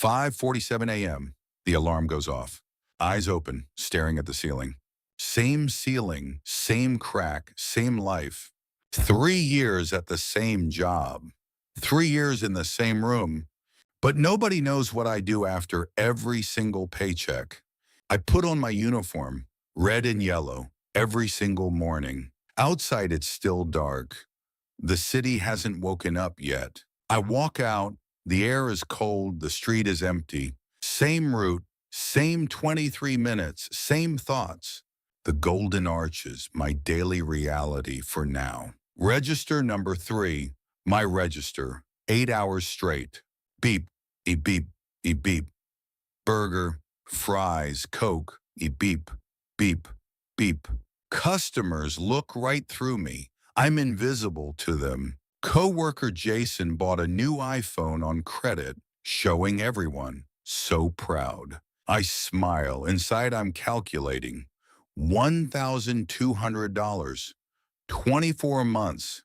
5:47 a.m. The alarm goes off. Eyes open, staring at the ceiling. Ceiling, same crack, same life. 3 years at the same job. 3 years in the same room. But nobody knows what I do after every single paycheck. I put on my uniform, red and yellow, every single morning. Outside it's still dark. The city hasn't woken up yet. I walk out, the air is cold, the street is empty. Same route, same 23 minutes, same thoughts. The golden arches, my daily reality for now. Register number 3, my register, 8 hours straight. Beep, beep, beep. Burger, fries, Coke, beep, beep, beep. Customers look right through me. I'm invisible to them. Coworker Jason bought a new iPhone on credit, showing everyone. So proud. I smile. Inside I'm calculating. $1,200. 24 months.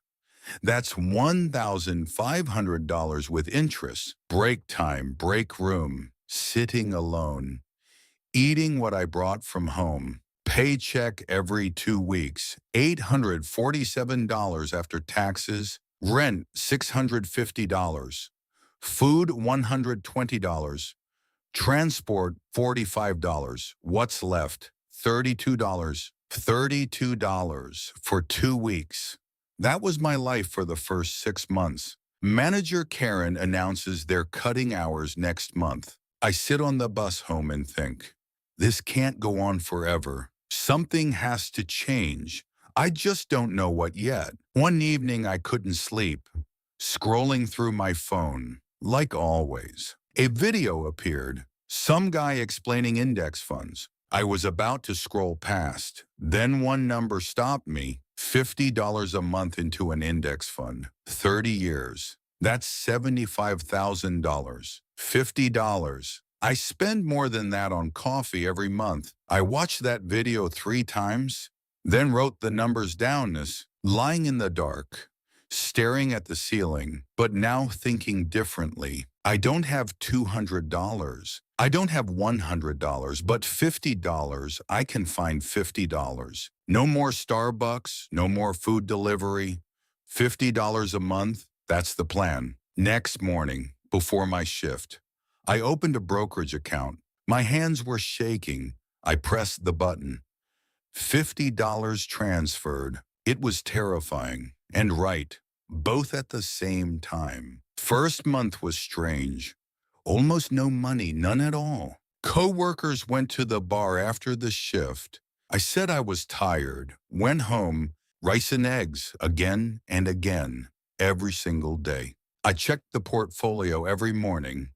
That's $1,500 with interest. Break time, break room, sitting alone, eating what I brought from home. Paycheck every 2 weeks, $847 after taxes, rent $650, food $120, transport $45. What's left? $32. $32 for 2 weeks. That was my life for the first 6 months. Manager Karen announces they're cutting hours next month. I sit on the bus home and think, this can't go on forever. Something has to change. I just don't know what yet. One evening I couldn't sleep, scrolling through my phone, like always. A video appeared, some guy explaining index funds. I was about to scroll past. Then one number stopped me. $50 a month into an index fund. 30 years. That's $75,000. $50. I spend more than that on coffee every month. I watched that video 3 times, then wrote the numbers down as lying in the dark, staring at the ceiling, but now thinking differently. I don't have $200. I don't have $100, but $50, I can find $50. No more Starbucks, no more food delivery. $50 a month, that's the plan. Next morning, before my shift, I opened a brokerage account. My hands were shaking. I pressed the button. $50 transferred. It was terrifying and right, both at the same time. First month was strange. Almost no money, none at all. Coworkers went to the bar after the shift. I said I was tired, went home, rice and eggs again and again, every single day. I checked the portfolio every morning.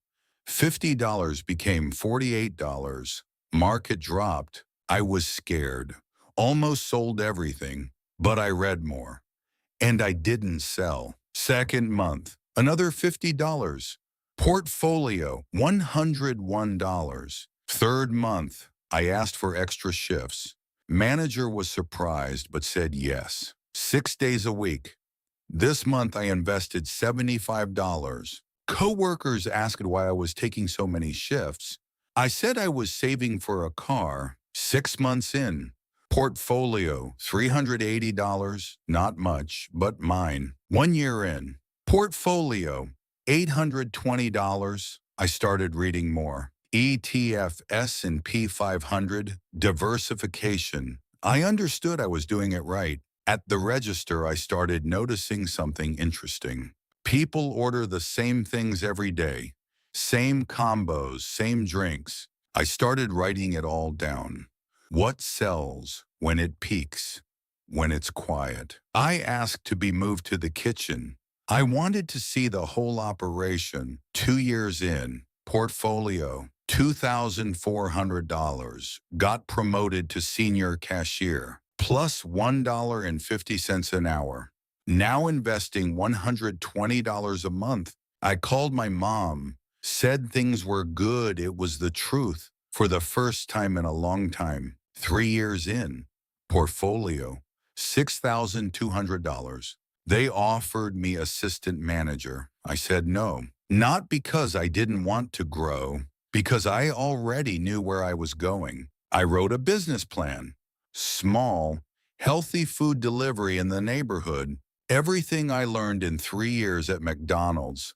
$50 became $48. Market dropped. I was scared. Almost sold everything, but I read more. And I didn't sell. Second month, another $50. Portfolio, $101. Third month, I asked for extra shifts. Manager was surprised but said yes. 6 days a week. This month I invested $75. Coworkers asked why I was taking so many shifts. I said I was saving for a car. 6 months in. Portfolio, $380. Not much, but mine. 1 year in. Portfolio, $820. I started reading more. ETF S&P 500, diversification. I understood I was doing it right. At the register, I started noticing something interesting. People order the same things every day. Same combos, same drinks. I started writing it all down. What sells when it peaks? When it's quiet? I asked to be moved to the kitchen. I wanted to see the whole operation. 2 years in, portfolio, $2,400. Got promoted to senior cashier, plus $1.50 an hour. Now investing $120 a month. I called my mom, said things were good. It was the truth. For the first time in a long time. 3 years in, portfolio, $6,200. They offered me assistant manager. I said no. Not because I didn't want to grow, because I already knew where I was going. I wrote a business plan. Small, healthy food delivery in the neighborhood. Everything I learned in 3 years at McDonald's.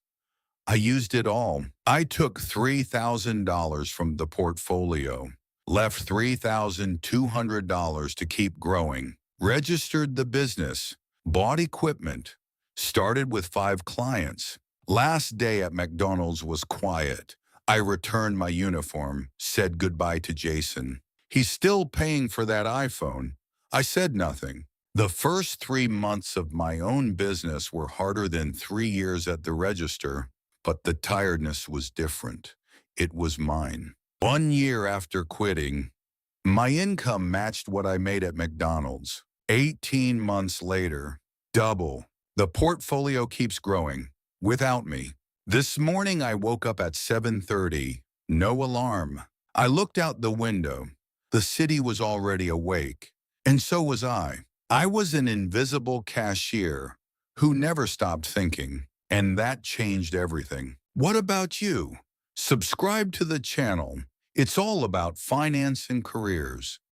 I used it all. I took $3,000 from the portfolio, left $3,200 to keep growing, registered the business, bought equipment, started with 5 clients. Last day at McDonald's was quiet. I returned my uniform, said goodbye to Jason. He's still paying for that iPhone. I said nothing. The first 3 months of my own business were harder than 3 years at the register. But the tiredness was different. It was mine. 1 year after quitting, my income matched what I made at McDonald's. 18 months later, double. The portfolio keeps growing, without me. This morning I woke up at 7:30, no alarm. I looked out the window. The city was already awake, and so was I. I was an invisible cashier who never stopped thinking. And that changed everything. What about you? Subscribe to the channel. It's all about finance and careers.